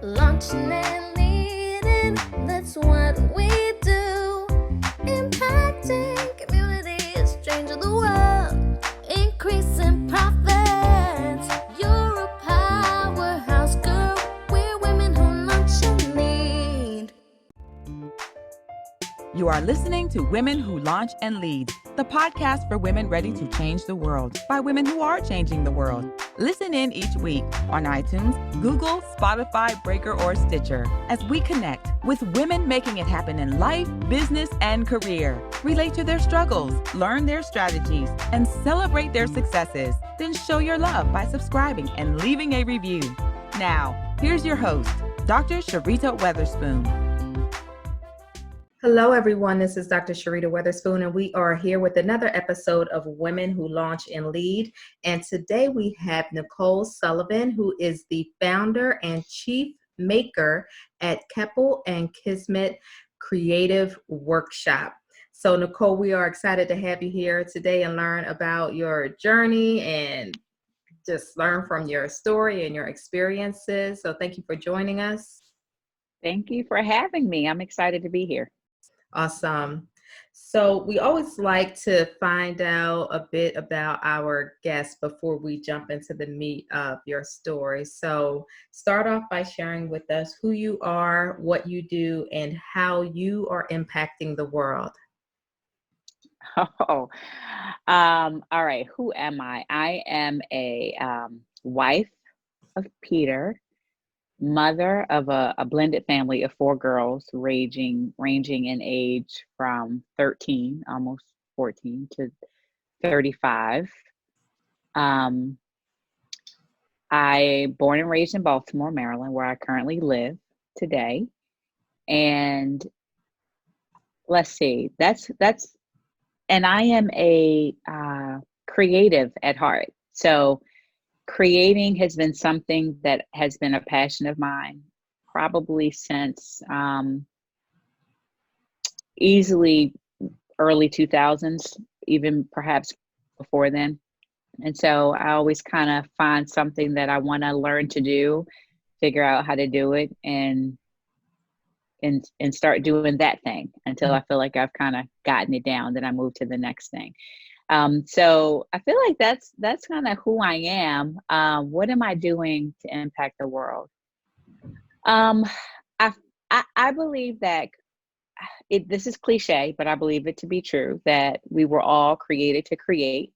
Launching and leading, that's what we do. Impacting communities, changing the world, increasing profits. You're a powerhouse girl, we're women who launch and lead. You are listening to Women Who Launch and Lead, the podcast for women ready to change the world by women who are changing the world. Listen in each week on iTunes, Google, Spotify, Breaker, or Stitcher as we connect with women making it happen in life, business, and career. Relate to their struggles, learn their strategies, and celebrate their successes. Then show your love by subscribing and leaving a review. Now, here's your host, Dr. Sharita Weatherspoon. Hello, everyone. This is Dr. Sharita Weatherspoon, and we are here with another episode of Women Who Launch and Lead. And today we have Nicole Sullivan, who is the founder and chief maker at Keppel and Kismet Creative Workshop. So, Nicole, we are excited to have you here today and learn about your journey and just learn from your story and your experiences. So thank you for joining us. Thank you for having me. I'm excited to be here. Awesome. So we always like to find out a bit about our guests before we jump into the meat of your story. So start off by sharing with us who you are, what you do, and how you are impacting the world. All right. Who am I? I am a wife of Peter, mother of a blended family of 4 girls ranging in age from 13, almost 14 to 35. I born and raised in Baltimore, Maryland, where I currently live today. And let's see, and I am a creative at heart. So creating has been something that has been a passion of mine probably since easily early 2000s, even perhaps before then. And so I always kind of find something that I want to learn to do, figure out how to do it, and start doing that thing until I feel like I've kind of gotten it down. Then I move to the next thing. So I feel like that's kind of who I am. What am I doing to impact the world? I believe that this is cliche, but I believe it to be true that we were all created to create.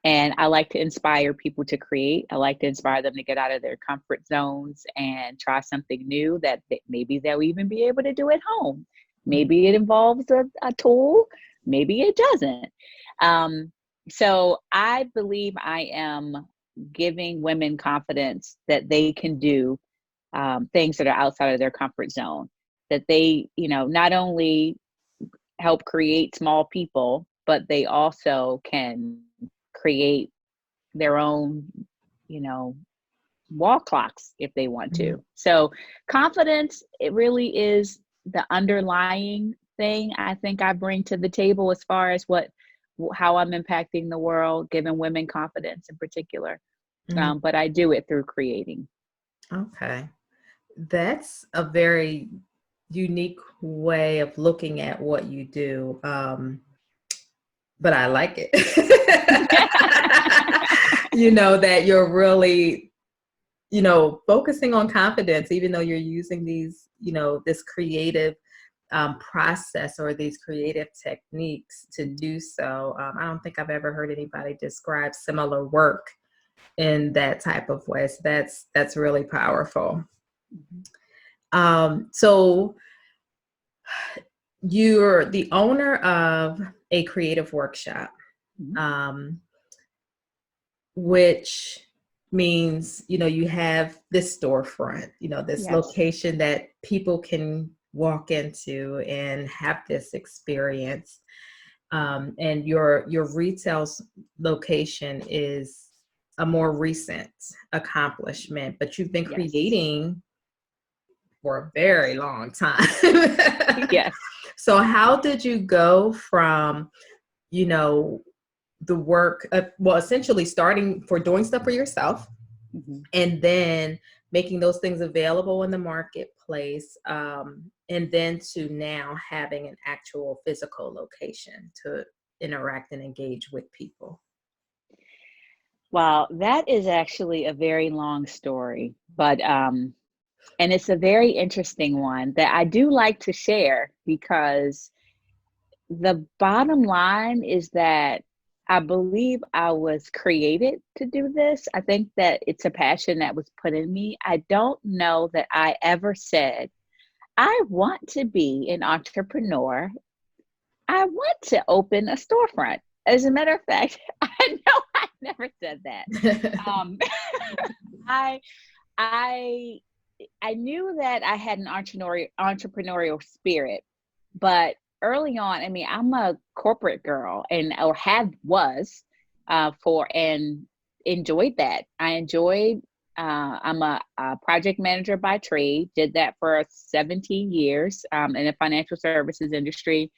And I like to inspire people to create. I like to inspire them to get out of their comfort zones and try something new that maybe they'll even be able to do at home. Maybe it involves a tool, maybe it doesn't. So I believe I am giving women confidence that they can do things that are outside of their comfort zone, that they, not only help create small people, but they also can create their own, wall clocks if they want to. So confidence, it really is the underlying thing I think I bring to the table as far as how I'm impacting the world, giving women confidence in particular. But I do it through creating. Okay. That's a very unique way of looking at what you do. But I like it. That you're really, focusing on confidence, even though you're using these, this creative process or these creative techniques to do so. I don't think I've ever heard anybody describe similar work in that type of way. So that's really powerful. So you're the owner of a creative workshop, which means, you have this storefront, this location that people can walk into and have this experience. And your retail location is a more recent accomplishment, but you've been creating for a very long time. Yes. So how did you go from, the work, essentially starting for doing stuff for yourself, and then making those things available in the marketplace, and then to now having an actual physical location to interact and engage with people? Well, that is actually a very long story, but and it's a very interesting one that I do like to share, because the bottom line is that I believe I was created to do this. I think that it's a passion that was put in me. I don't know that I ever said, I want to be an entrepreneur. I want to open a storefront. As a matter of fact, I know I never said that. Um, I I I knew that I had an entrepreneurial spirit, but early on, I mean, I'm a corporate girl, and or have was for and enjoyed that. I enjoyed. I'm a project manager by trade. Did that for 17 years in the financial services industry,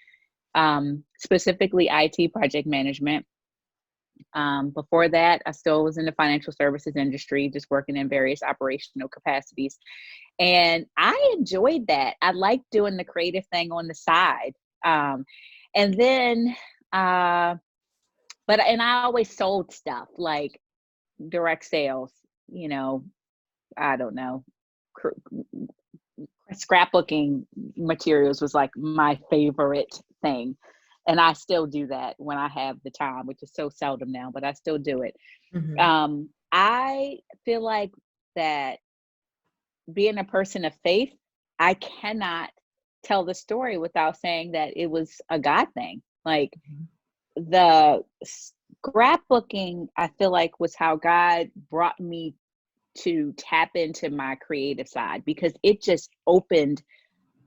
specifically IT project management. Before that, I still was in the financial services industry, just working in various operational capacities. And I enjoyed that. I liked doing the creative thing on the side. And then, and I always sold stuff like direct sales, you know, I don't know, scrapbooking materials was like my favorite thing. And I still do that when I have the time, which is so seldom now, but I still do it. Mhm. I feel like that being a person of faith, I cannot tell the story without saying that it was a God thing. Like the scrapbooking, I feel like was how God brought me to tap into my creative side, because it just opened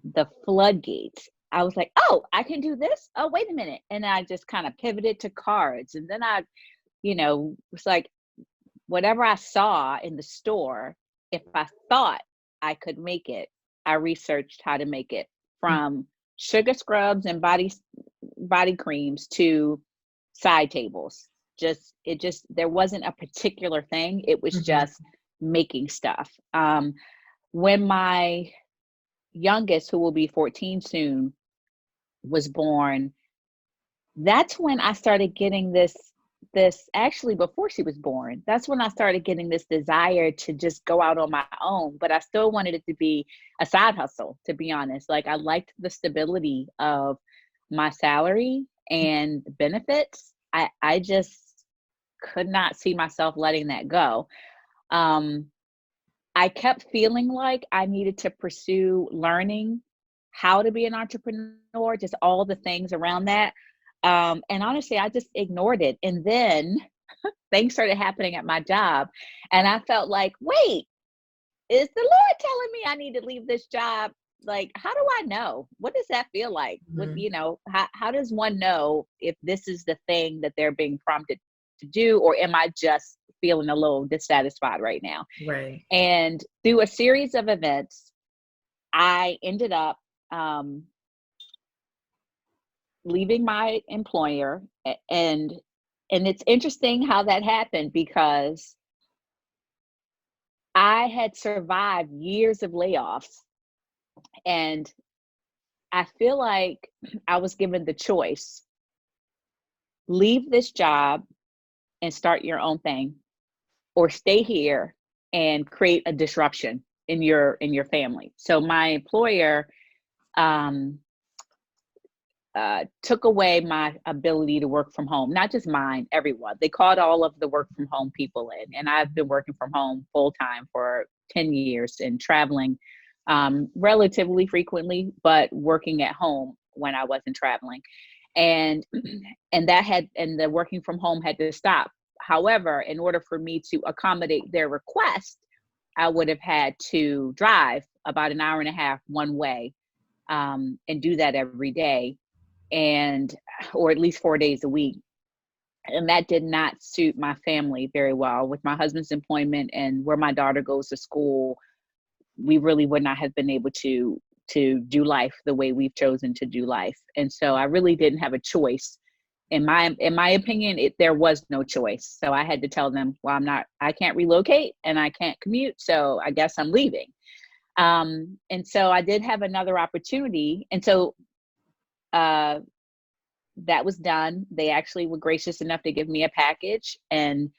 the floodgates. I was like, oh, I can do this. Oh, wait a minute. And I just kind of pivoted to cards. And then I, was like, whatever I saw in the store, if I thought I could make it, I researched how to make it, from sugar scrubs and body creams to side tables. There wasn't a particular thing. It was Mhm. just making stuff. When my youngest, who will be 14 soon, was born, that's when I started getting this actually before she was born, that's when I started getting this desire to just go out on my own. But I still wanted it to be a side hustle, to be honest. Like, I liked the stability of my salary and benefits. I just could not see myself letting that go. I kept feeling like I needed to pursue learning how to be an entrepreneur, just all the things around that. And honestly, I just ignored it. And then things started happening at my job. And I felt like, wait, is the Lord telling me I need to leave this job? Like, how do I know? What does that feel like? Mhm. How does one know if this is the thing that they're being prompted to do, or am I just feeling a little dissatisfied right now? Right. And through a series of events, I ended up leaving my employer, and it's interesting how that happened, because I had survived years of layoffs, and I feel like I was given the choice: leave this job and start your own thing, or stay here and create a disruption in your family. So my employer um, took away my ability to work from home. Not just mine, everyone. They called all of the work from home people in, and I've been working from home full time for 10 years and traveling relatively frequently, but working at home when I wasn't traveling. And and the working from home had to stop. However, in order for me to accommodate their request, I would have had to drive about an hour and a half one way, and do that every day, and or at least 4 days a week. And that did not suit my family very well. With my husband's employment and where my daughter goes to school, we really would not have been able to do life the way we've chosen to do life. And so I really didn't have a choice in my opinion, there was no choice. So I had to tell them, well, I can't relocate and I can't commute. So I guess I'm leaving. And so I did have another opportunity. And so that was done. They actually were gracious enough to give me a package. And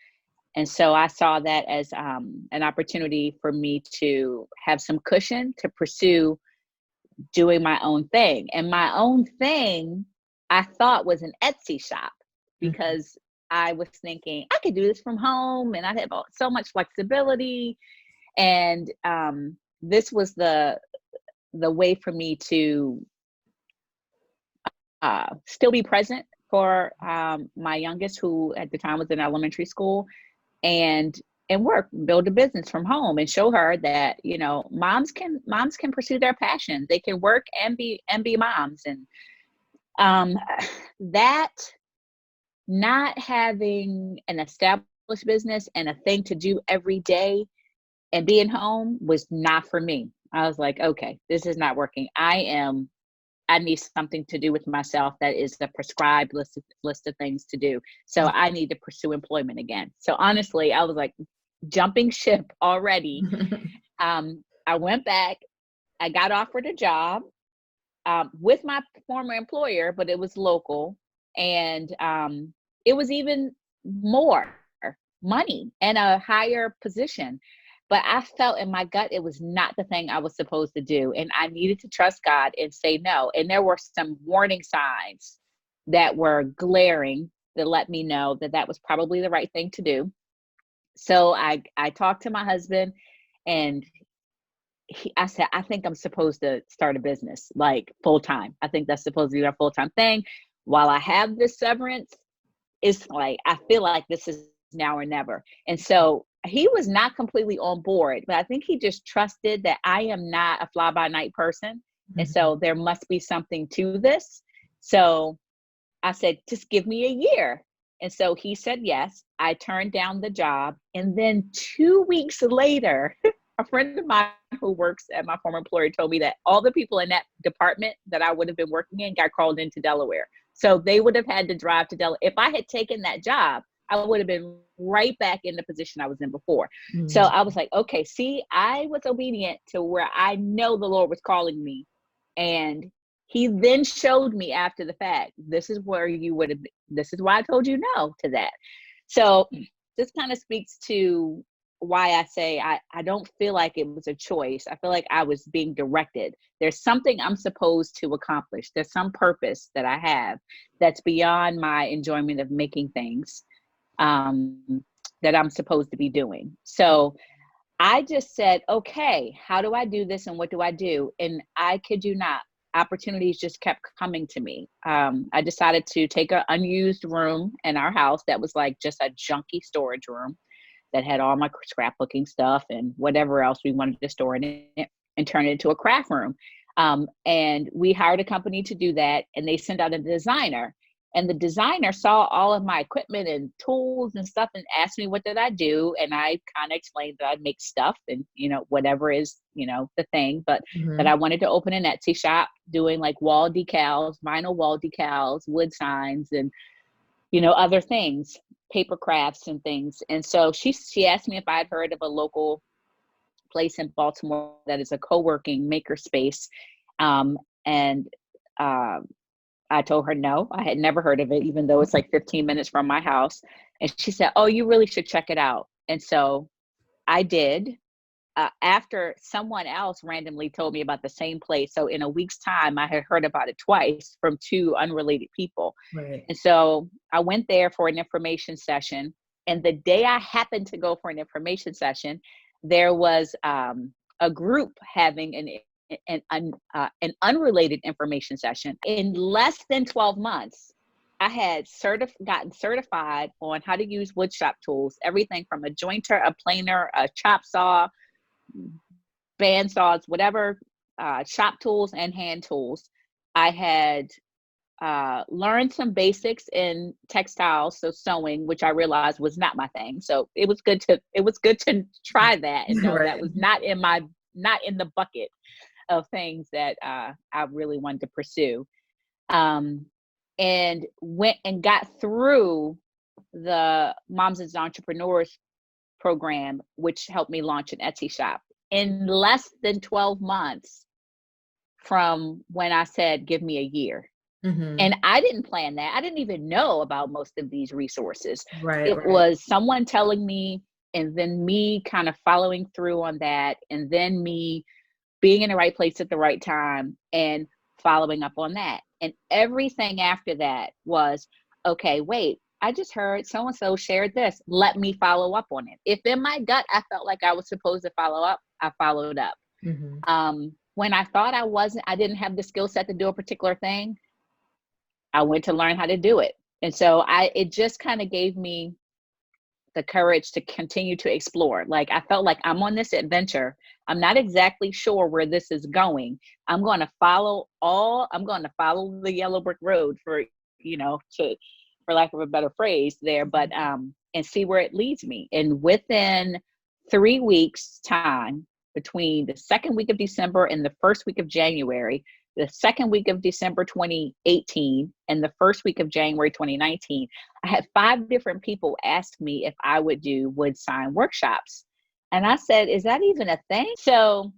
so I saw that as an opportunity for me to have some cushion to pursue doing my own thing. And my own thing, I thought, was an Etsy shop, because I was thinking I could do this from home and I'd have so much flexibility. And this was the way for me to still be present for my youngest, who at the time was in elementary school, and work, build a business from home, and show her that, you know, moms can pursue their passion. They can work and be moms. And that, not having an established business and a thing to do every day and being home was not for me. I was like, okay, this is not working. I need something to do with myself that is the prescribed list of things to do. So I need to pursue employment again. So honestly, I was like jumping ship already. I went back, I got offered a job with my former employer, but it was local, and it was even more money and a higher position. But I felt in my gut it was not the thing I was supposed to do. And I needed to trust God and say no. And there were some warning signs that were glaring that let me know that that was probably the right thing to do. So I talked to my husband, and I said, I think I'm supposed to start a business, like full time. I think that's supposed to be our full time thing. While I have this severance, it's like, I feel like this is now or never. And so he was not completely on board, but I think he just trusted that I am not a fly by night person. And so there must be something to this. So I said, just give me a year. And so he said yes. I turned down the job. And then 2 weeks later, a friend of mine who works at my former employer told me that all the people in that department that I would have been working in got called into Delaware. So they would have had to drive to Delaware. If I had taken that job, I would have been right back in the position I was in before. So I was like, okay, see, I was obedient to where I know the Lord was calling me. And he then showed me after the fact, this is where you would have, this is why I told you no to that. So this kind of speaks to why I say I don't feel like it was a choice. I feel like I was being directed. There's something I'm supposed to accomplish. There's some purpose that I have that's beyond my enjoyment of making things that I'm supposed to be doing. So I just said, okay, how do I do this and what do I do? And I kid you not, opportunities just kept coming to me. I decided to take an unused room in our house that was like just a junky storage room that had all my scrapbooking stuff and whatever else we wanted to store in it, and turn it into a craft room. And we hired a company to do that, and they sent out a designer. And the designer saw all of my equipment and tools and stuff and asked me, what did I do? And I kind of explained that I'd make stuff and, you know, whatever is, you know, the thing, but that I wanted to open an Etsy shop doing like wall decals, vinyl wall decals, wood signs, and, you know, other things, paper crafts and things. And so she asked me if I'd heard of a local place in Baltimore that is a co-working maker space. I told her no, I had never heard of it, even though it's like 15 minutes from my house. And she said, oh, you really should check it out. And so I did. After someone else randomly told me about the same place. So in a week's time, I had heard about it twice from two unrelated people. Right. And so I went there for an information session. And the day I happened to go for an information session, there was a group having an unrelated information session. In less than 12 months, I had gotten certified on how to use woodshop tools, everything from a jointer, a planer, a chop saw, band saws, whatever, shop tools and hand tools. I had learned some basics in textiles, so sewing, which I realized was not my thing. So it was good to try that and know that was not in the bucket of things that I really wanted to pursue. And and went and got through the Moms as Entrepreneurs program, which helped me launch an Etsy shop in less than 12 months from when I said, give me a year. Mm-hmm. And I didn't plan that. I didn't even know about most of these resources. Right. It was someone telling me, and then me kind of following through on that, and then me being in the right place at the right time and following up on that. And everything after that was, okay, wait, I just heard so-and-so shared this. Let me follow up on it. If in my gut, I felt like I was supposed to follow up, I followed up. Mm-hmm. When I thought I didn't have the skill set to do a particular thing, I went to learn how to do it. And so it just kind of gave me the courage to continue to explore. Like, I felt like I'm on this adventure. I'm not exactly sure where this is going. I'm going to follow the yellow brick road for lack of a better phrase there, but, and see where it leads me. And within 3 weeks time, between the second week of December and the first week of January, the second week of December 2018 and the first week of January 2019, I had 5 different people ask me if I would do wood sign workshops. And I said, is that even a thing? So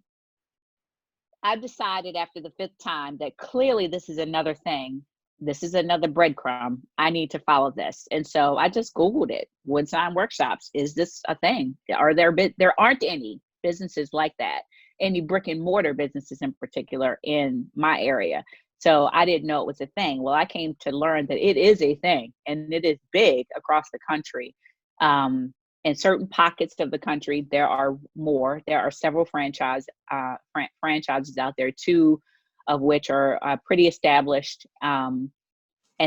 I decided after the 5th time that clearly this is another thing. This is another breadcrumb. I need to follow this. And so I just Googled it. Wood sign workshops. Is this a thing? There aren't any businesses like that. Any brick and mortar businesses in particular in my area. So I didn't know it was a thing. Well, I came to learn that it is a thing, and it is big across the country. In certain pockets of the country, there are more. There are several franchises out there, 2 of which are pretty established. And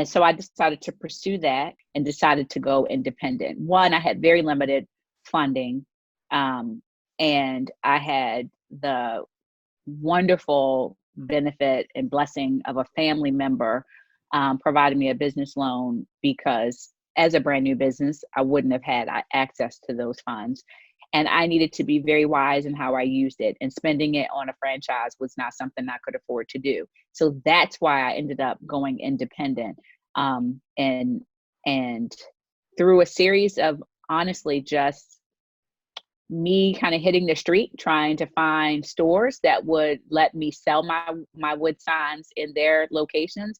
so I decided to pursue that and decided to go independent. One, I had very limited funding, and I had the wonderful benefit and blessing of a family member providing me a business loan, because as a brand new business, I wouldn't have had access to those funds. And I needed to be very wise in how I used it, and spending it on a franchise was not something I could afford to do. So that's why I ended up going independent. And through a series of, honestly, just me kind of hitting the street, trying to find stores that would let me sell my wood signs in their locations,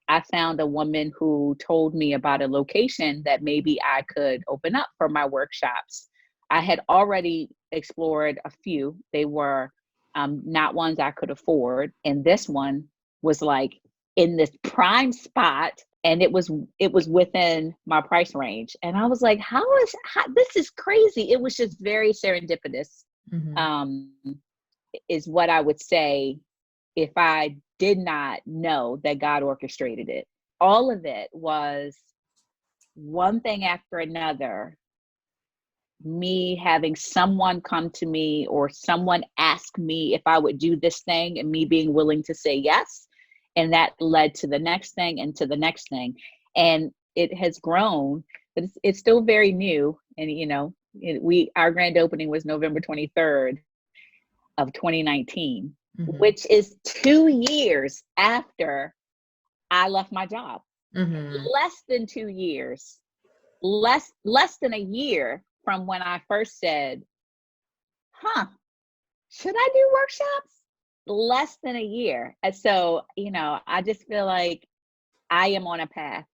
I found a woman who told me about a location that maybe I could open up for my workshops. I had already explored a few. They were not ones I could afford. And this one was like in this prime spot, and it was within my price range. And I was like, this is crazy. It was just very serendipitous, is what I would say, if I did not know that God orchestrated it. All of it was one thing after another. Me having someone come to me or someone ask me if I would do this thing, and me being willing to say yes. And that led to the next thing and to the next thing. And it has grown, but it's still very new. And, our grand opening was November 23rd of 2019, which is 2 years after I left my job. Less than 2 years, less than a year from when I first said, should I do workshops? Less than a year. And so, I just feel like I am on a path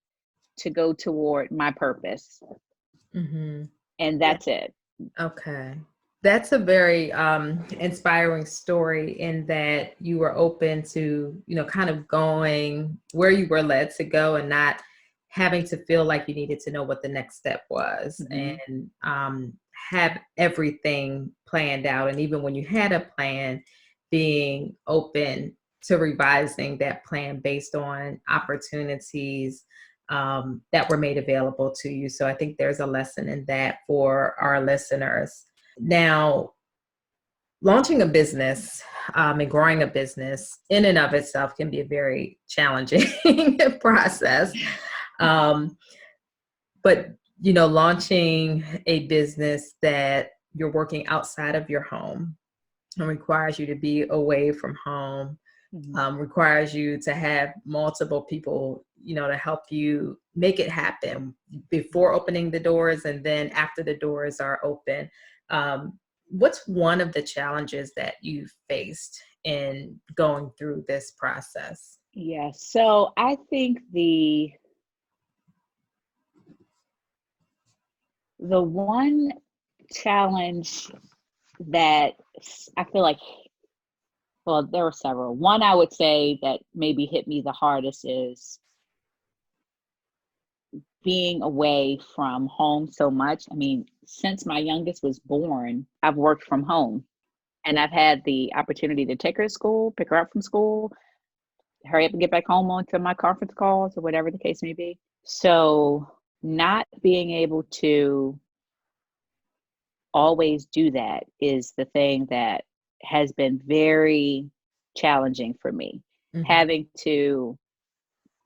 to go toward my purpose. And that's it. Okay. That's a very inspiring story, in that you were open to, kind of going where you were led to go, and not having to feel like you needed to know what the next step was, and have everything planned out. And even when you had a plan, being open to revising that plan based on opportunities that were made available to you. So I think there's a lesson in that for our listeners. Now, launching a business and growing a business in and of itself can be a very challenging process. But, launching a business that you're working outside of your home and requires you to be away from home, requires you to have multiple people, to help you make it happen before opening the doors and then after the doors are open. What's one of the challenges that you faced in going through this process? Yes. So I think the one challenge that I feel like, well, there were several. One I would say that maybe hit me the hardest is being away from home so much. I mean, since my youngest was born, I've worked from home, and I've had the opportunity to take her to school, pick her up from school, hurry up and get back home onto my conference calls or whatever the case may be. So not being able to always do that is the thing that has been very challenging for me. Mm-hmm. Having to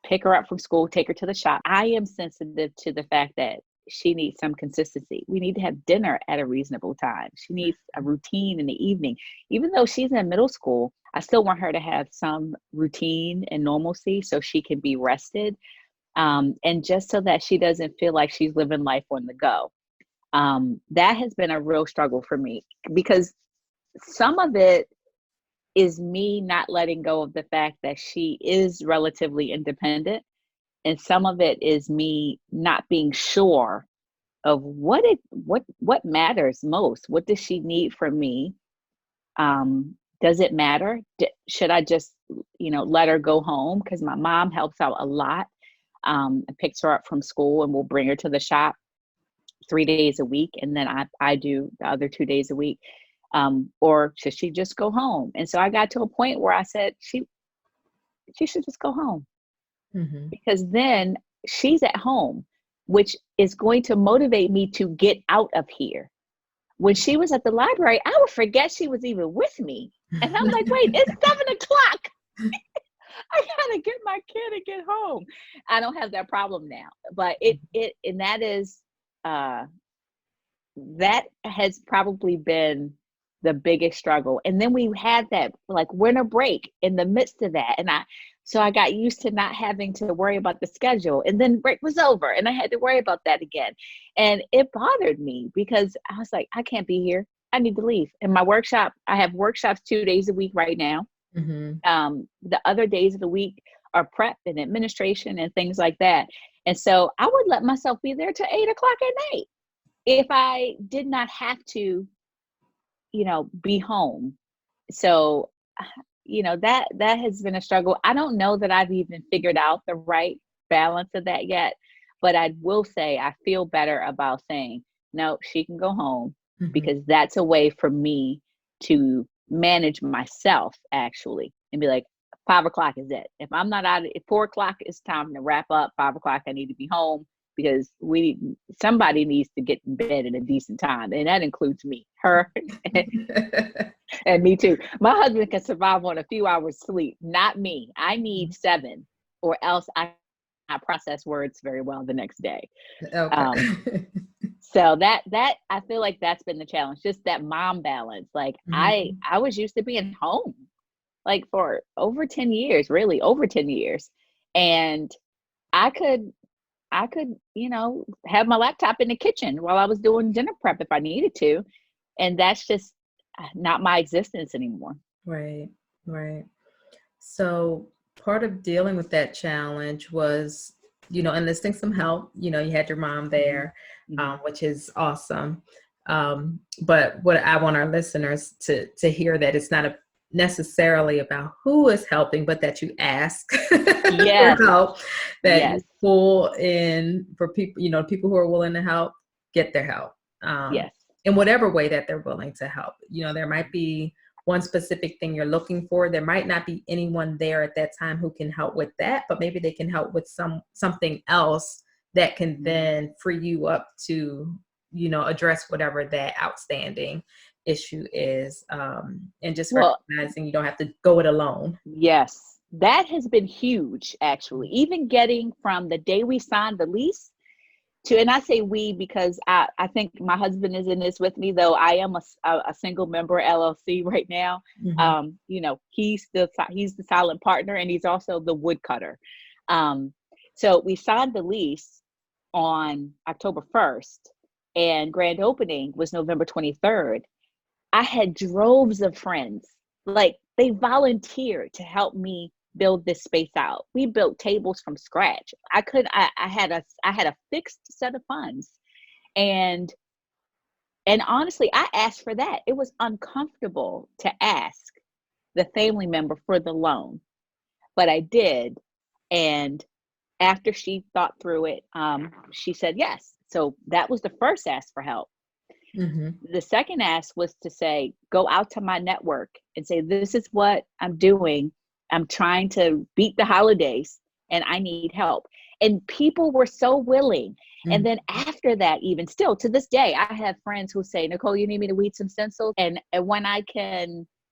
pick her up from school, take her to the shop. I am sensitive to the fact that she needs some consistency. We need to have dinner at a reasonable time. She needs a routine in the evening. Even though she's in middle school, I still want her to have some routine and normalcy so she can be rested. And just so that she doesn't feel like she's living life on the go. That has been a real struggle for me, because some of it is me not letting go of the fact that she is relatively independent. And some of it is me not being sure of what matters most. What does she need from me? Does it matter? Should I just, let her go home? Because my mom helps out a lot. And picks her up from school and will bring her to the shop 3 days a week. And then I do the other 2 days a week. Or should she just go home? And so I got to a point where I said, she should just go home. Mm-hmm. Because then she's at home, which is going to motivate me to get out of here. When she was at the library, I would forget she was even with me. And I'm like, wait, it's 7:00. I gotta get my kid and get home. I don't have that problem now, but and that is, that has probably been the biggest struggle. And then we had that like winter break in the midst of that. And so I got used to not having to worry about the schedule, and then break was over and I had to worry about that again. And it bothered me because I was like, I can't be here. I need to leave. And my workshop, I have workshops 2 days a week right now. Mm-hmm. The other days of the week are prep and administration and things like that. And so I would let myself be there till 8:00 at night if I did not have to, be home. So, that has been a struggle. I don't know that I've even figured out the right balance of that yet, but I will say I feel better about saying, no, she can go home, mm-hmm. because that's a way for me to manage myself actually and be like, 5:00 is it. If I'm not out, at 4:00, it's time to wrap up. 5:00, I need to be home because somebody needs to get in bed at a decent time. And that includes me, her, and me too. My husband can survive on a few hours sleep, not me. I need 7 or else I process words very well the next day. Okay. So that I feel like that's been the challenge, just that mom balance. Like mm-hmm. I was used to being home like for over 10 years, really over 10 years. And I could, have my laptop in the kitchen while I was doing dinner prep if I needed to. And that's just not my existence anymore. Right. So part of dealing with that challenge was, enlisting some help. You had your mom there, mm-hmm. Which is awesome. But what I want our listeners to hear, that it's not necessarily about who is helping, but that you ask yes. for help, that yes. you pull in for people, people who are willing to help, get their help. Yes. In whatever way that they're willing to help. There might be one specific thing you're looking for. There might not be anyone there at that time who can help with that, but maybe they can help with something else that can then free you up to, address whatever that outstanding issue is. And just recognizing you don't have to go it alone. Yes, that has been huge, actually. Even getting from the day we signed the lease to, and I say we because I think my husband is in this with me, though I am a single member LLC right now. Mm-hmm. He's the silent partner, and he's also the woodcutter. So we signed the lease on October 1st, and grand opening was November 23rd. I had droves of friends, like they volunteered to help me build this space out. We built tables from scratch. I had a fixed set of funds, and honestly, I asked for that. It was uncomfortable to ask the family member for the loan, but I did. And after she thought through it, she said yes. So that was the first ask for help. Mm-hmm. The second ask was to say, go out to my network and say, this is what I'm doing. I'm trying to beat the holidays and I need help. And people were so willing. Mm-hmm. And then after that, even still to this day, I have friends who say, Nicole, you need me to weed some stencils. And when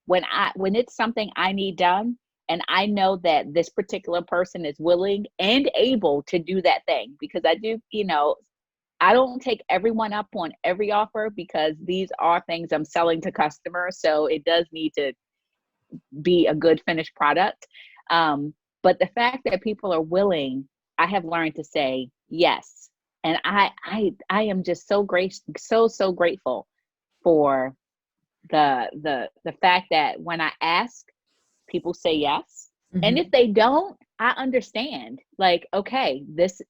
it's something I need done, and I know that this particular person is willing and able to do that thing, because I do, I don't take everyone up on every offer, because these are things I'm selling to customers. So it does need to be a good finished product. But the fact that people are willing, I have learned to say yes. And I am just so grateful for the fact that when I ask, people say yes. Mm-hmm. And if they don't, I understand. Like, okay,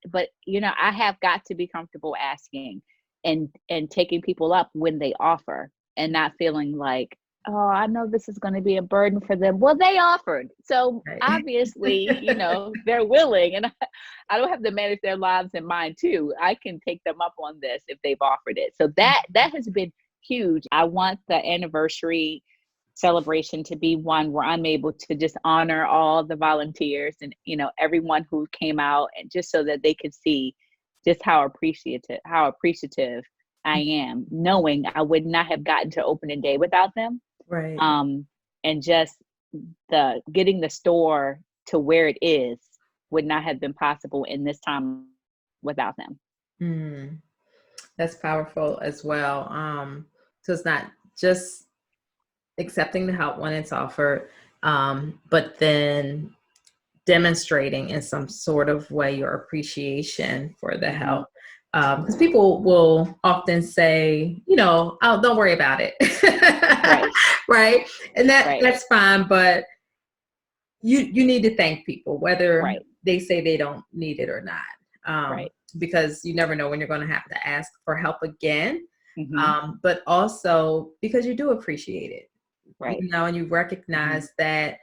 but I have got to be comfortable asking and taking people up when they offer, and not feeling like, oh, I know this is going to be a burden for them. Well, they offered. So Right. obviously, they're willing, and I don't have to manage their lives and mine too. I can take them up on this if they've offered it. So that has been huge. I want the anniversary celebration to be one where I'm able to just honor all the volunteers and everyone who came out, and just so that they could see just how appreciative I am, knowing I would not have gotten to opening day without them. Right. And just getting the store to where it is would not have been possible in this time without them. That's powerful as well. So it's not just accepting the help when it's offered, but then demonstrating in some sort of way your appreciation for the help. Because people will often say, oh, don't worry about it. Right. Right. And that's fine. But you need to thank people, whether they say they don't need it or not. Because you never know when you're going to have to ask for help again. But also because you do appreciate it. Right. And you recognize that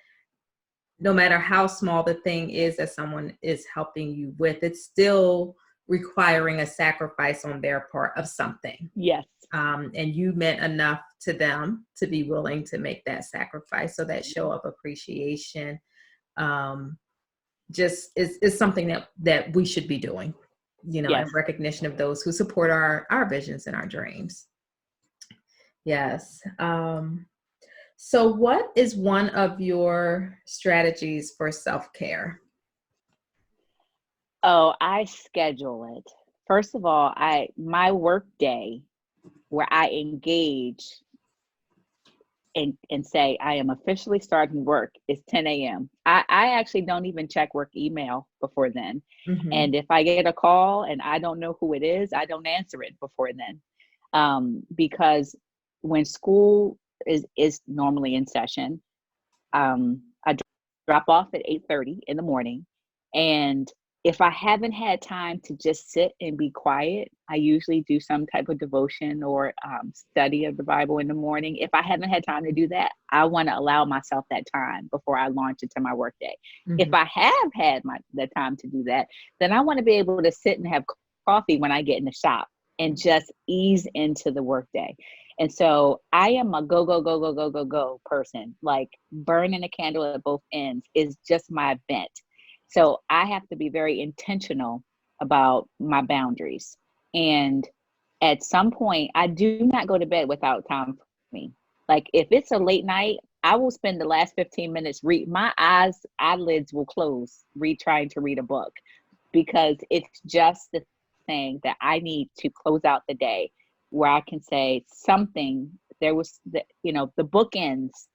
no matter how small the thing is that someone is helping you with, it's still requiring a sacrifice on their part of something. Yes. And you meant enough to them to be willing to make that sacrifice. So that show of appreciation just is something that we should be doing, Yes. in recognition of those who support our visions and our dreams. Yes. So what is one of your strategies for self-care? Oh, I schedule it. First of all, my work day where I engage and say I am officially starting work is 10 a.m. I actually don't even check work email before then. And if I get a call and I don't know who it is, I don't answer it before then. Because when school is normally in session, I drop off at 8:30 in the morning. And if I haven't had time to just sit and be quiet, I usually do some type of devotion or study of the Bible in the morning. If I haven't had time to do that, I want to allow myself that time before I launch into my workday. If I have had the time to do that, then I want to be able to sit and have coffee when I get in the shop and just ease into the workday. And so I am a go person. Like burning a candle at both ends is just my bent. So I have to be very intentional about my boundaries. And at some point, I do not go to bed without time for me. Like if it's a late night, I will spend the last 15 minutes my eyelids will close, trying to read a book, because it's just the thing that I need to close out the day where I can say something. There was the bookends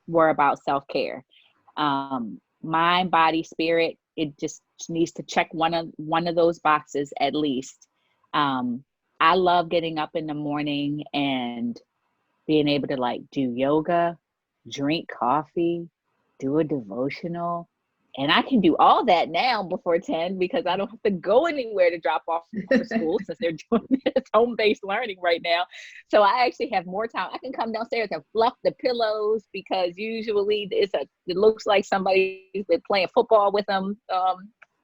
were about self-care. Mind, body, spirit. it just needs to check one of those boxes at least. I love getting up in the morning and being able to like do yoga, drink coffee, do a devotional. And I can do all that now before 10 because I don't have to go anywhere to drop off for school since they're doing this home-based learning right now. So I actually have more time. I can come downstairs and fluff the pillows because usually it looks like somebody's been playing football with them,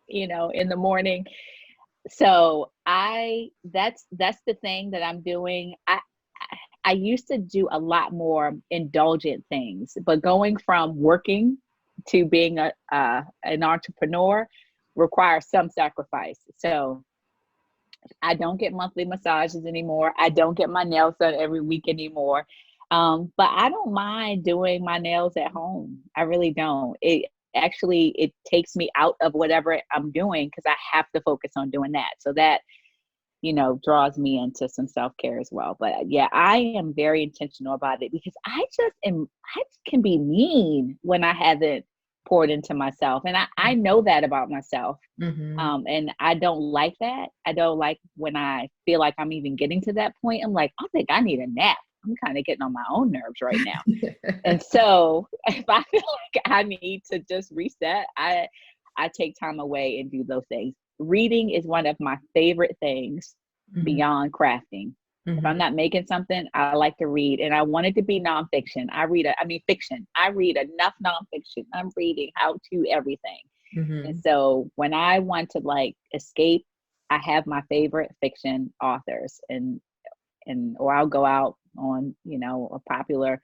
in the morning. So that's the thing that I'm doing. I used to do a lot more indulgent things, but going from working to being an entrepreneur requires some sacrifice. So I don't get monthly massages anymore. I don't get my nails done every week anymore. But I don't mind doing my nails at home. I really don't. It takes me out of whatever I'm doing because I have to focus on doing that. So that, draws me into some self-care as well. But yeah, I am very intentional about it because I can be mean when I haven't poured into myself. And I know that about myself. Mm-hmm. And I don't like that. I don't like when I feel like I'm even getting to that point. I'm like, I think I need a nap. I'm kind of getting on my own nerves right now. And so if I feel like I need to just reset, I take time away and do those things. Reading is one of my favorite things beyond crafting. If I'm not making something, I like to read, and I want it to be nonfiction. Fiction. I read enough nonfiction. I'm reading how to everything. And so when I want to like escape, I have my favorite fiction authors, or I'll go out on, a popular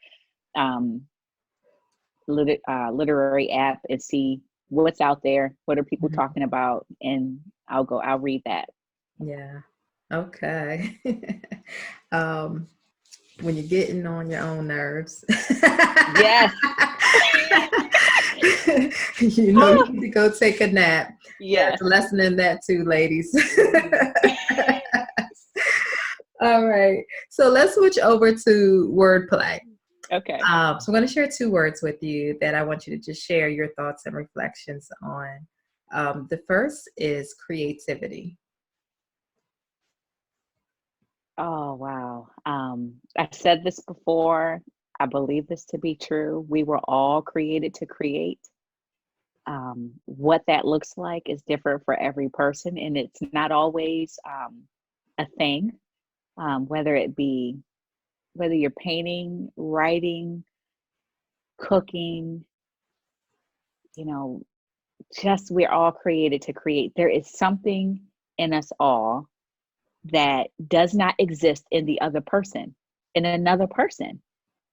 literary app and see what's out there, what are people talking about, and I'll read that. Yeah. Okay. When you're getting on your own nerves. Yes. You need to go take a nap. Yes. There's a lesson in that too, ladies. All right. So let's switch over to wordplay. Okay. So I'm going to share 2 words with you that I want you to just share your thoughts and reflections on. The first is creativity. Oh, wow. I've said this before. I believe this to be true. We were all created to create. What that looks like is different for every person, and it's not always a thing, whether you're painting, writing, cooking, just we're all created to create. There is something in us all that does not exist in another person.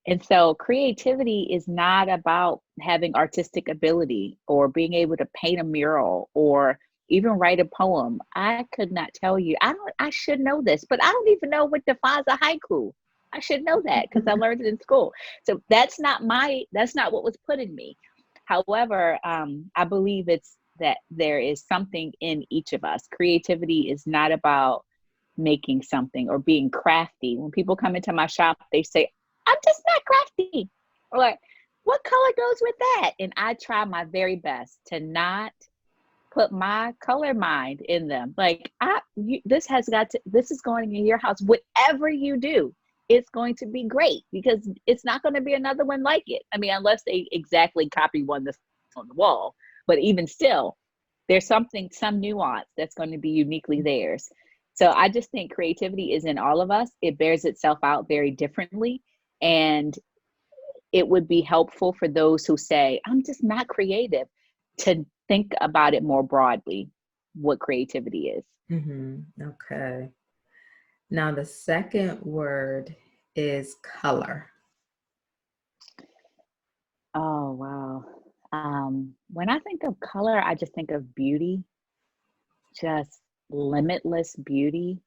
And so creativity is not about having artistic ability or being able to paint a mural or even write a poem. I could not tell you. I should know this, but I don't even know what defines a haiku. I should know that because I learned it in school. So that's not what was put in me. However, I believe it's that there is something in each of us. Creativity is not about making something or being crafty. When people come into my shop, they say, I'm just not crafty. Or like, what color goes with that? And I try my very best to not put my color mind in them. Like, this is going in your house. Whatever you do, it's going to be great because it's not going to be another one like it. I mean, unless they exactly copy one that's on the wall. But even still, there's some nuance that's going to be uniquely theirs. So I just think creativity is in all of us. It bears itself out very differently. And it would be helpful for those who say, I'm just not creative, to think about it more broadly, what creativity is. Okay. Now, the second word is color. Oh, wow. When I think of color, I just think of beauty, just limitless beauty.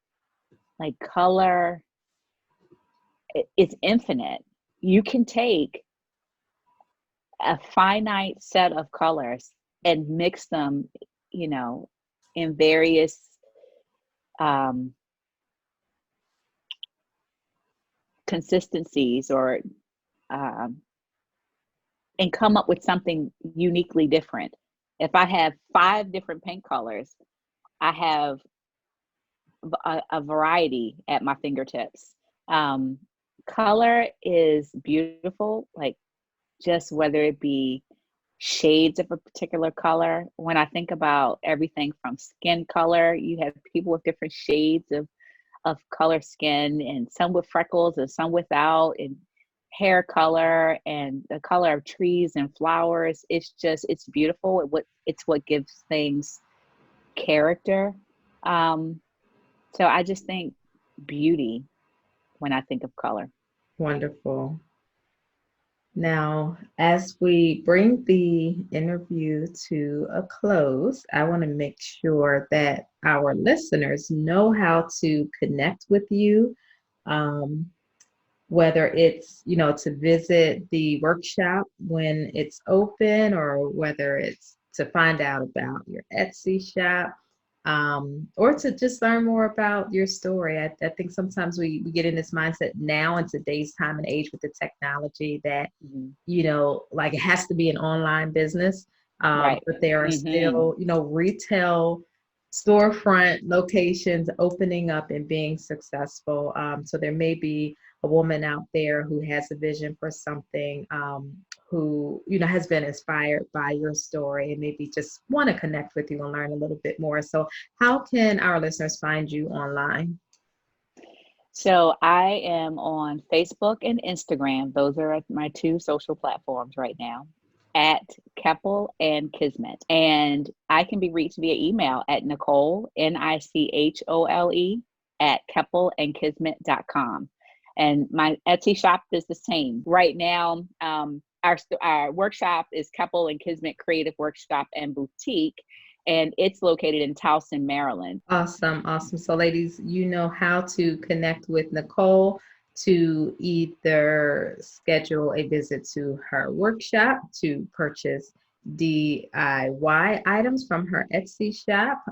Like color, it's infinite. You can take a finite set of colors and mix them, in various consistencies or and come up with something uniquely different. If I have 5 different paint colors, I have a variety at my fingertips. Color is beautiful, like just whether it be shades of a particular color. When I think about everything from skin color, you have people with different shades of color skin, and some with freckles and some without, and hair color and the color of trees and flowers. It's beautiful. It's what gives things character. So I just think beauty when I think of color. Wonderful. Now, as we bring the interview to a close, I want to make sure that our listeners know how to connect with you, whether it's, to visit the workshop when it's open, or whether it's to find out about your Etsy shop, or to just learn more about your story. I think sometimes we get in this mindset now in today's time and age with the technology that, like it has to be an online business, Right. but there are still, retail storefront locations opening up and being successful. So there may be a woman out there who has a vision for something, who, has been inspired by your story and maybe just want to connect with you and learn a little bit more. So how can our listeners find you online? So I am on Facebook and Instagram. Those are my 2 social platforms right now, at Keppel and Kismet. And I can be reached via email at Nicole, Nichole, at KeppelAndKismet.com. And my Etsy shop is the same. Right now, our workshop is Keppel and Kismet Creative Workshop and Boutique, and it's located in Towson, Maryland. Awesome. So ladies, you know how to connect with Nicole to either schedule a visit to her workshop, to purchase DIY items from her Etsy shop,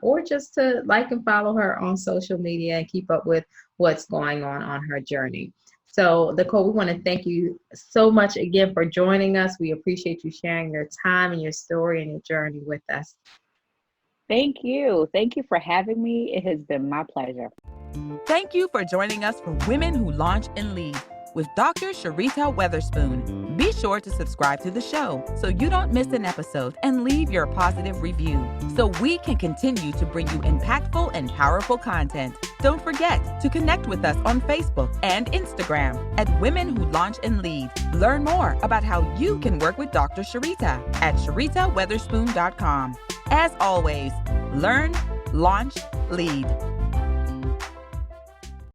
or just to like and follow her on social media and keep up with what's going on her journey. So Nicole, we want to thank you so much again for joining us. We appreciate you sharing your time and your story and your journey with us. Thank you. Thank you for having me. It has been my pleasure. Thank you for joining us for Women Who Launch and Lead with Dr. Sharita Weatherspoon. Be sure to subscribe to the show so you don't miss an episode, and leave your positive review so we can continue to bring you impactful and powerful content. Don't forget to connect with us on Facebook and Instagram at Women Who Launch and Lead. Learn more about how you can work with Dr. Sharita at SharitaWeatherspoon.com. As always, learn, launch, lead.